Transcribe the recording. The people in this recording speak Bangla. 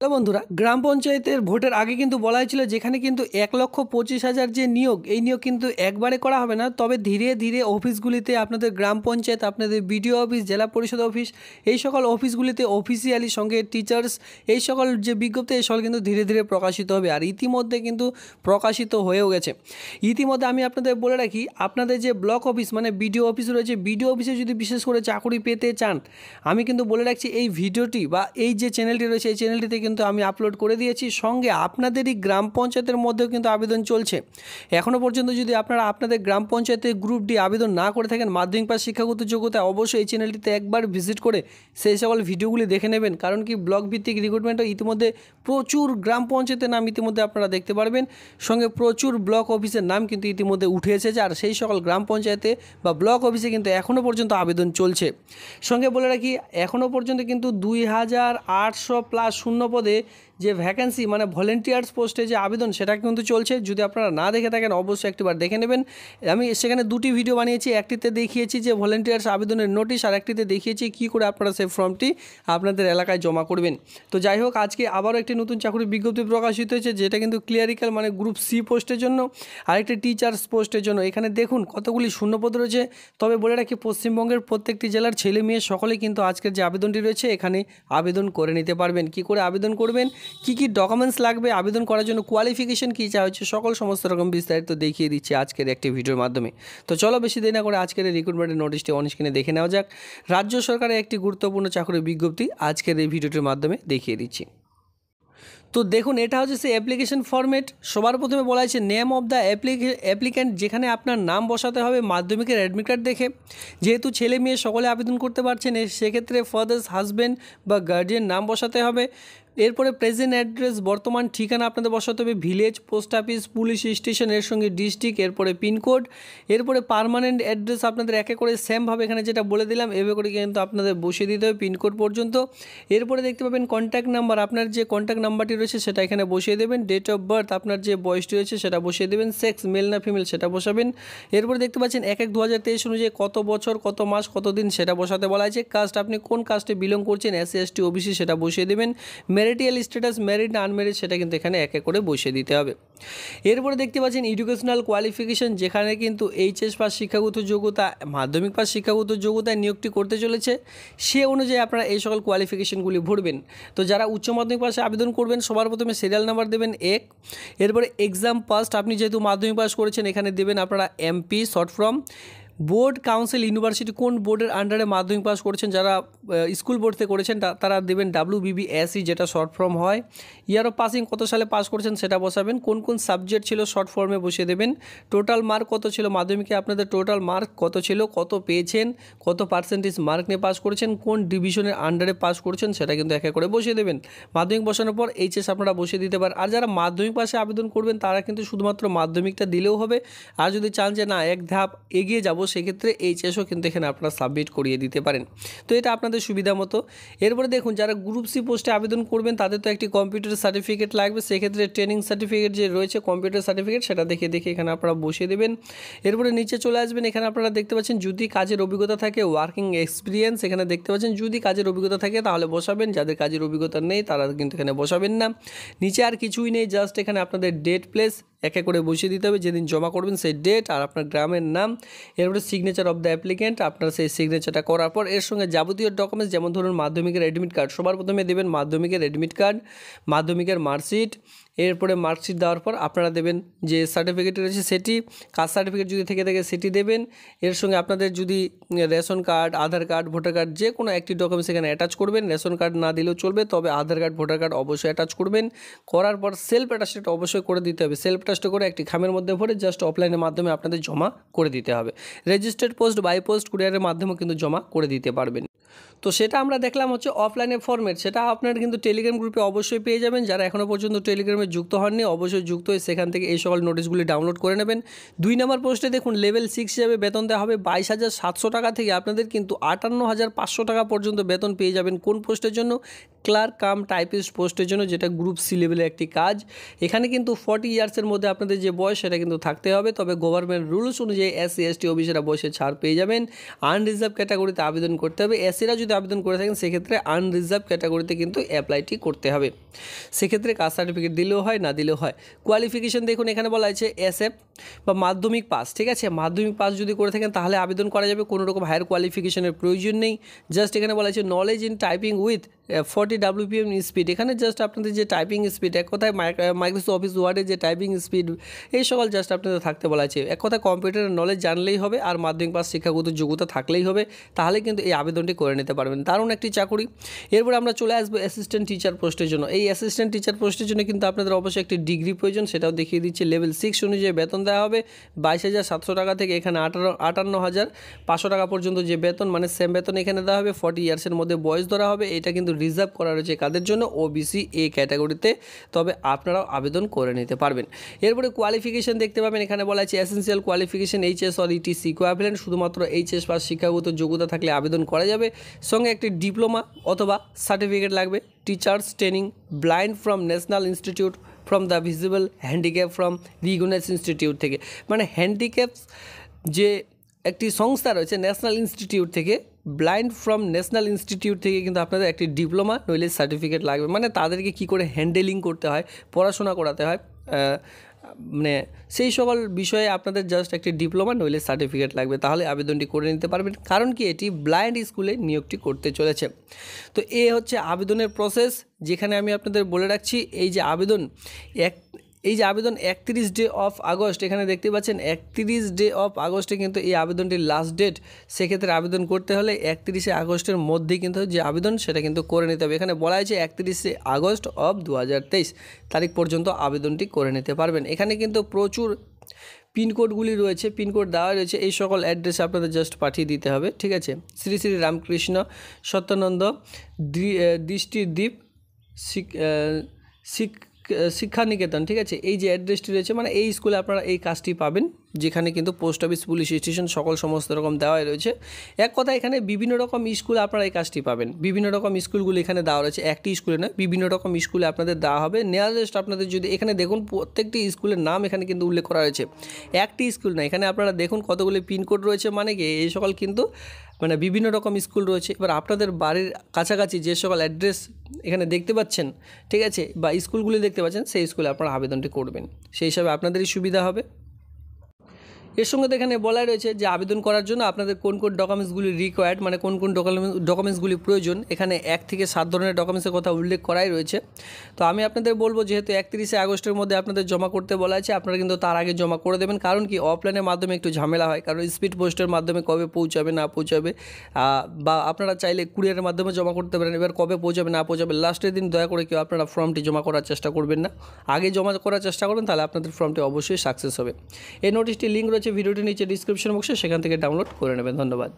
হ্যালো বন্ধুরা, গ্রাম পঞ্চায়েতের ভোটের আগে কিন্তু বলা হয়েছিল যেখানে কিন্তু 1,25,000 যে নিয়োগ, এই নিয়োগ কিন্তু একবারে করা হবে না, তবে ধীরে ধীরে অফিসগুলিতে আপনাদের গ্রাম পঞ্চায়েত, আপনাদের বিডিও অফিস, জেলা পরিষদ অফিস, এই সকল অফিসগুলিতে অফিসিয়ালি সঙ্গে টিচার্স, এই সকল যে বিজ্ঞপ্তি, এই সকল কিন্তু ধীরে ধীরে প্রকাশিত হবে। আর ইতিমধ্যে কিন্তু প্রকাশিত হয়েও গেছে। ইতিমধ্যে আমি আপনাদের বলে রাখি, আপনাদের যে ব্লক অফিস মানে বিডিও অফিস রয়েছে, বিডিও অফিসে যদি বিশেষ করে চাকরি পেতে চান, আমি কিন্তু বলে রাখছি এই ভিডিওটি বা এই যে চ্যানেলটি রয়েছে, এই চ্যানেলটিতে কিন্তু আমি আপলোড করে দিয়েছি। সঙ্গে আপনাদেরই গ্রাম পঞ্চায়েতের মধ্যেও কিন্তু আবেদন চলছে। এখনও পর্যন্ত যদি আপনারা আপনাদের গ্রাম পঞ্চায়েতের গ্রুপ ডি আবেদন না করে থাকেন, মাধ্যমিক পাস শিক্ষাগত যোগ্যতা, অবশ্যই এই চ্যানেলটিতে একবার ভিজিট করে সেই সকল ভিডিওগুলি দেখে নেবেন। কারণ কি, ব্লক ভিত্তিক রিক্রুটমেন্টও ইতিমধ্যে প্রচুর গ্রাম পঞ্চায়েতের নাম ইতিমধ্যে আপনারা দেখতে পারবেন, সঙ্গে প্রচুর ব্লক অফিসের নাম কিন্তু ইতিমধ্যে উঠে এসেছে। আর সেই সকল গ্রাম পঞ্চায়েতে বা ব্লক অফিসে কিন্তু এখনও পর্যন্ত আবেদন চলছে। সঙ্গে বলে রাখি, এখনও পর্যন্ত কিন্তু 2,800+ শূন্য পদে যে ভ্যাকেন্সি মানে ভলেন্টিয়ার্স পোস্টে যে আবেদন, সেটা কিন্তু চলছে। যদি আপনারা না দেখে থাকেন, অবশ্যই একটিবার দেখে নেবেন। আমি সেখানে দুটি ভিডিও বানিয়েছি, একটিতে দেখিয়েছি যে ভলেন্টিয়ার্স আবেদনের নোটিশ, আর একটিতে দেখিয়েছি কী করে আপনারা সেই ফর্মটি আপনাদের এলাকায় জমা করবেন। তো যাই হোক, আজকে আবারও একটি নতুন চাকরির বিজ্ঞপ্তি প্রকাশিত হয়েছে, যেটা কিন্তু ক্লিয়ারিক্যাল মানে গ্রুপ সি পোস্টের জন্য, আরেকটি টিচার্স পোস্টের জন্য। এখানে দেখুন কতগুলি শূন্যপদ রয়েছে। তবে বলে রাখি, পশ্চিমবঙ্গের প্রত্যেকটি জেলার ছেলে মেয়ে সকলে কিন্তু আজকের যে আবেদনটি রয়েছে এখানে আবেদন করে নিতে পারবেন। কি করে আবেদন করবেন, কি কি ডকুমেন্টস লাগবে, আবেদন করার জন্য কোয়ালিফিকেশন কী চাওয়া হচ্ছে, সমস্ত রকম বিস্তারিত দেখিয়ে দিচ্ছি আজকের একটি ভিডিওর মাধ্যমে। তো চলো বেশি দেরি না করে আজকের এই রিক্রুটমেন্টের নোটিশটি অন স্ক্রিনে দেখে নেওয়া যাক। রাজ্য সরকারের একটি গুরুত্বপূর্ণ চাকরির বিজ্ঞপ্তি আজকের এই ভিডিওটির মাধ্যমে দেখিয়ে দিচ্ছি। তো দেখুন, এটা হচ্ছে সেই অ্যাপ্লিকেশন ফরম্যাট। সবার প্রথমে বলা হয়েছে নেম অফ দ্য অ্যাপ্লিক্যান্ট, যেখানে আপনার নাম বসাতে হবে মাধ্যমিকের অ্যাডমিট কার্ড দেখে। যেহেতু ছেলে মেয়ে সকলে আবেদন করতে পারছেন, সেক্ষেত্রে ফাদার্স, হাজব্যান্ড বা গার্জিয়ান নাম বসাতে হবে। এরপরে প্রেজেন্ট অ্যাড্রেস, বর্তমান ঠিকানা আপনাদের বসাতে হবে, village, post office, police station, এর সঙ্গে ডিস্ট্রিক্ট, এরপরে পিনকোড, এরপরে পার্মানেন্ট অ্যাড্রেস আপনাদের একে করে সেমভাবে এখানে যেটা বলে দিলাম এভাবে করে কিন্তু আপনাদের বসিয়ে দিতে হবে পিনকোড পর্যন্ত। এরপরে দেখতে পাবেন কন্ট্যাক্ট নাম্বার, আপনার যে কন্ট্যাক্ট নাম্বারটি রয়েছে সেটা এখানে বসিয়ে দেবেন। ডেট অফ বার্থ, আপনার যে বয়সটি রয়েছে সেটা বসিয়ে দেবেন। সেক্স, মেল না ফিমেল, সেটা বসাবেন। এরপরে দেখতে পাচ্ছেন 1/1/2023 অনুযায়ী কত বছর, কত মাস, কত দিন সেটা বসাতে বলা আছে। কাস্ট, আপনি কোন কাস্টে বিলং করছেন, SC ST OBC, সেটা বসিয়ে দেবেন। ম্যারিটাল স্ট্যাটাস, ম্যারিড না আনম্যারিড, সেটা কিন্তু এখানে এক এক করে বসিয়ে দিতে হবে। এরপরে দেখতে পাচ্ছেন এডুকেশনাল কোয়ালিফিকেশন, যেখানে কিন্তু HS পাস শিক্ষাগত যোগ্যতা, মাধ্যমিক পাস শিক্ষাগত যোগ্যতায় নিয়োগটি করতে চলেছে, সে অনুযায়ী আপনারা এই সকল কোয়ালিফিকেশনগুলি ভরবেন। তো যারা উচ্চ মাধ্যমিক পাশে আবেদন করবেন, সবার প্রথমে সিরিয়াল নাম্বার দেবেন 1। এরপরে এক্সাম পাস্ট, আপনি যেহেতু মাধ্যমিক পাস করেছেন এখানে দেবেন আপনারা MP short form. Board, council, university, কোন বোর্ডের আন্ডারে মাধ্যমিক পাস করেছেন, যারা স্কুল বোর্ড থেকে করেছেন তারা দেবেন WBBSE, যেটা শর্ট ফর্ম হয়। ইয়ার অফ পাসিং, কত সালে পাস করেছেন সেটা বসাবেন। কোন কোন সাবজেক্ট ছিল শর্ট ফর্মে বসিয়ে দেবেন। টোটাল মার্ক কত ছিল মাধ্যমিকে, আপনাদের টোটাল মার্ক কত ছিল, কত পেয়েছেন, কত পার্সেন্টেজ মার্ক নিয়ে পাস করেছেন, কোন ডিভিশনের আন্ডারে পাস করেছেন, সেটা কিন্তু এক এক করে বসিয়ে দেবেন। মাধ্যমিক বসানোর পর HS আপনারা বসিয়ে দিতে পারেন। আর যারা মাধ্যমিক পাশে আবেদন করবেন তারা কিন্তু শুধুমাত্র মাধ্যমিকটা দিলেও হবে। আর যদি চান যে না এক ধাপ এগিয়ে যাব, সেক্ষেত্রে HSও কিন্তু এখানে আপনারা সাবমিট করিয়ে দিতে পারেন। তো এটা আপনাদের সুবিধা মতো। এরপরে দেখুন, যারা গ্রুপ সি পোস্টে আবেদন করবেন তাদের তো একটি কম্পিউটার সার্টিফিকেট লাগবে। সেক্ষেত্রে ট্রেনিং সার্টিফিকেট যে রয়েছে, কম্পিউটার সার্টিফিকেট, সেটা দেখে এখানে আপনারা বসিয়ে দেবেন। এরপরে নিচে চলে আসবেন, এখানে আপনারা দেখতে পাচ্ছেন যদি কাজের অভিজ্ঞতা থাকে, ওয়ার্কিং এক্সপিরিয়েন্স, এখানে দেখতে পাচ্ছেন যদি কাজের অভিজ্ঞতা থাকে তাহলে বসাবেন, যাদের কাজের অভিজ্ঞতা নেই তারা কিন্তু এখানে বসাবেন না। নিচে আর কিছুই নেই, জাস্ট এখানে আপনাদের ডেট, প্লেস এক এক করে বসিয়ে দিতে হবে, যেদিন জমা করবেন সেই ডেট আর আপনার গ্রামের নাম। এরপরে সিগনেচার অফ দ্য অ্যাপ্লিক্যান্ট, আপনার সেই সিগনেচারটা করার পর এর সঙ্গে যাবতীয় ডকুমেন্টস, যেমন ধরুন মাধ্যমিকের অ্যাডমিট কার্ড, সবার প্রথমে দেবেন মাধ্যমিকের অ্যাডমিট কার্ড, মাধ্যমিকের মার্কশিট। এরপরে মার্কশিট দেওয়ার পর আপনারা দেবেন যে সার্টিফিকেট রয়েছে সেটি, কাস্ট সার্টিফিকেট যদি থেকে থাকে সেটি দেবেন। এর সঙ্গে আপনাদের যদি রেশন কার্ড, আধার কার্ড, ভোটার কার্ড, যে কোনো একটি ডকুমেন্টস এখানে অ্যাটাচ করবেন। রেশন কার্ড না দিলেও চলবে, তবে আধার কার্ড, ভোটার কার্ড অবশ্যই অ্যাটাচ করবেন। করার পর সেলফ অ্যাটাস্টেড অবশ্যই করে দিতে হবে। সেলফ অ্যাটাস্ট করে একটি খামের মধ্যে ভরে জাস্ট অফলাইনের মাধ্যমে আপনাদের জমা করে দিতে হবে। রেজিস্টার্ড পোস্ট, বাই পোস্ট, কুরিয়ারের মাধ্যমেও কিন্তু জমা করে দিতে পারবেন। তো সেটা আমরা দেখলাম হচ্ছে অফলাইনে ফরম্যাট, সেটা আপনারা কিন্তু টেলিগ্রাম গ্রুপে অবশ্যই পেয়ে যাবেন। যারা এখনও পর্যন্ত টেলিগ্রামে যুক্ত হননি, অবশ্যই যুক্ত হয়ে সেখান থেকে এই সকল নোটিশগুলি ডাউনলোড করে নেবেন। 2 নম্বর পোস্টে দেখুন লেভেল 6 হিসাবে বেতন দেওয়া হবে 22,700 টাকা থেকে আপনাদের কিন্তু 58,500 টাকা পর্যন্ত বেতন পেয়ে যাবেন। কোন পোস্টের জন্য, ক্লার্ক কাম টাইপিস্ট পোস্টের জন্য, যেটা গ্রুপ সি লেভেলের একটি কাজ। এখানে কিন্তু 40 ইয়ার্সের মধ্যে আপনাদের যে বয়স সেটা কিন্তু থাকতে হবে। তবে গভর্নমেন্ট রুলস অনুযায়ী SC ST ওবিসিরা বয়সে ছাড় পেয়ে যাবেন। আনরিজার্ভ ক্যাটাগরিতে আবেদন করতে হবে। এসিরা যদি আবেদন করে থাকেন সেক্ষেত্রে আনরিজার্ভ ক্যাটাগরিতে কিন্তু অ্যাপ্লাইটি করতে হবে। সেক্ষেত্রে কাস্ট সার্টিফিকেট দিলেও হয়, না দিলেও হয়। কোয়ালিফিকেশন দেখুন, এখানে বলা আছে SF বা মাধ্যমিক পাস, ঠিক আছে। মাধ্যমিক পাস যদি করে থাকেন তাহলে আবেদন করা যাবে, কোনো রকম হায়ার কোয়ালিফিকেশনের প্রয়োজন নেই। জাস্ট এখানে বলা আছে knowledge in typing with 40 WPM speed. এখানে জাস্ট আপনাদের যে টাইপিং স্পিড, এক কথায় মাইক্রোসফট অফিস ওয়ার্ডের যে টাইপিং স্পিড, এই সকল জাস্ট আপনাদের থাকতে বলা আছে। এক কথায় কম্পিউটারের নলেজ জানলেই হবে আর মাধ্যমিক পাস শিক্ষাগত যোগ্যতা থাকলেই হবে, তাহলে কিন্তু এই আবেদনটি করে নিতে পারবেন। দারুণ একটি চাকরি। এরপর আমরা চলে আসবো অ্যাসিস্ট্যান্ট টিচার পোস্টের জন্য। এই অ্যাসিস্ট্যান্ট টিচার পোস্টের জন্য কিন্তু আপনাদের অবশ্যই একটি ডিগ্রি প্রয়োজন, সেটাও দেখিয়ে দিচ্ছে। লেভেল 6 অনুযায়ী বেতন দেওয়া হবে 22,700 টাকা থেকে এখানে 58,500 টাকা পর্যন্ত যে বেতন, মানে সেম বেতন এখানে দেওয়া হবে। 40 ইয়ার্সের মধ্যে বয়স ধরা হবে। এটা কিন্তু রিজার্ভ করা রয়েছে কাদের জন্য? OBC A ক্যাটাগরিতে। তবে আপনারাও আবেদন করে নিতে পারবেন। এরপরে কোয়ালিফিকেশন দেখতে পাবেন, এখানে বলা আছে essential qualification HS or ETC equivalent. শুধুমাত্র HS পাস শিক্ষাগত যোগ্যতা থাকলে আবেদন করা যাবে। সঙ্গে একটি ডিপ্লোমা অথবা সার্টিফিকেট লাগবে। Teachers training blind from national institute from the visible handicap from recognised institute থেকে, মানে হ্যান্ডিক্যাপস যে একটি সংস্থা রয়েছে ন্যাশনাল ইনস্টিটিউট থেকে, ব্লাইন্ড ফ্রম ন্যাশনাল ইনস্টিটিউট থেকে কিন্তু আপনাদের একটি ডিপ্লোমা নইলে সার্টিফিকেট লাগবে। মানে তাদেরকে কি করে হ্যান্ডেলিং করতে হয়, পড়াশোনা করাতে হয়, মানে সেই সকল বিষয়ে আপনাদের জাস্ট একটি ডিপ্লোমা নইলে সার্টিফিকেট লাগবে, তাহলে আবেদনটি করে নিতে পারবেন। কারণ কি, এটি ব্লাইন্ড স্কুলে নিয়োগটি করতে চলেছে। তো এ হচ্ছে আবেদনের প্রসেস, যেখানে আমি আপনাদের বলে রাখছি এই যে আবেদন 31 ডে অফ আগস্ট, এখানে দেখতে পাচ্ছেন 31 ডে অফ আগস্টে কিন্তু এই আবেদনটির লাস্ট ডেট। সেক্ষেত্রে আবেদন করতে হলে 31শে আগস্টের মধ্যেই কিন্তু যে আবেদন সেটা কিন্তু করে নিতে হবে। এখানে বলা হয়েছে 31শে আগস্ট অফ 2023 তারিখ পর্যন্ত আবেদনটি করে নিতে পারবেন। এখানে কিন্তু প্রচুর পিনকোডগুলি রয়েছে, পিনকোড দেওয়া রয়েছে, এই সকল অ্যাড্রেসে আপনাদের জাস্ট পাঠিয়ে দিতে হবে, ঠিক আছে। শ্রী শ্রী রামকৃষ্ণ সত্যানন্দ দৃষ্টিদ্বীপ শিক্ষানিকেতন, ঠিক আছে। এই যে অ্যাড্রেসটি রয়েছে, মানে এই স্কুলে আপনারা এই কাজটি পাবেন, যেখানে কিন্তু পোস্ট অফিস, পুলিশ স্টেশন সকল সমস্ত রকম দেওয়াই রয়েছে। এক কথা এখানে বিভিন্ন রকম স্কুলে আপনারা এই কাজটি পাবেন। বিভিন্ন রকম স্কুলগুলি এখানে দেওয়া রয়েছে, একটি স্কুলে নয়, বিভিন্ন রকম স্কুলে আপনাদের দেওয়া হবে। নিয়ারেস্ট আপনাদের যদি এখানে দেখুন প্রত্যেকটি স্কুলের নাম এখানে কিন্তু উল্লেখ করা রয়েছে, একটি স্কুল না। এখানে আপনারা দেখুন কতগুলি পিনকোড রয়েছে, মানে কি এই সকল কিন্তু মানে বিভিন্ন রকম স্কুল রয়েছে। এবার আপনাদের বাড়ির কাছাকাছি যে সকল অ্যাড্রেস এখানে দেখতে পাচ্ছেন, ঠিক আছে, বা স্কুলগুলি দেখতে পাচ্ছেন, সেই স্কুলে আপনারা আবেদনটি করবেন, সেই হিসাবে আপনাদেরই সুবিধা হবে। এর সঙ্গে তো এখানে বলাই রয়েছে যে আবেদন করার জন্য আপনাদের কোন কোন ডকুমেন্টসগুলি রিকোয়ার্ড, মানে কোন কোন ডকুমেন্টসগুলি প্রয়োজন। এখানে 1 থেকে 7 ধরনের ডকুমেন্টসের কথা উল্লেখ করাই রয়েছে। তো আমি আপনাদের বলবো, যেহেতু 31শে আগস্টের মধ্যে আপনাদের জমা করতে বলা আছে, আপনারা কিন্তু তার আগে জমা করে দেবেন। কারণ কি, অফলাইনের মাধ্যমে একটু ঝামেলা হয়, কারণ স্পিড পোস্টের মাধ্যমে কবে পৌঁছাবে না পৌঁছাবে, বা আপনারা চাইলে কুরিয়ারের মাধ্যমে জমা করতে পারেন। এবার কবে পৌঁছাবে না পৌঁছাবে, লাস্টের দিন দয়া করে কেউ আপনারা ফর্মটি জমা করার চেষ্টা করবেন না, আগে জমা করার চেষ্টা করবেন, তাহলে আপনাদের ফর্মটি অবশ্যই সাকসেস হবে। এই নোটিশটি লিঙ্ক রয়েছে ভিডিওটি নিচে ডিসক্রিপশন বক্সে, সেখান থেকে ডাউনলোড করে নেবেন। ধন্যবাদ।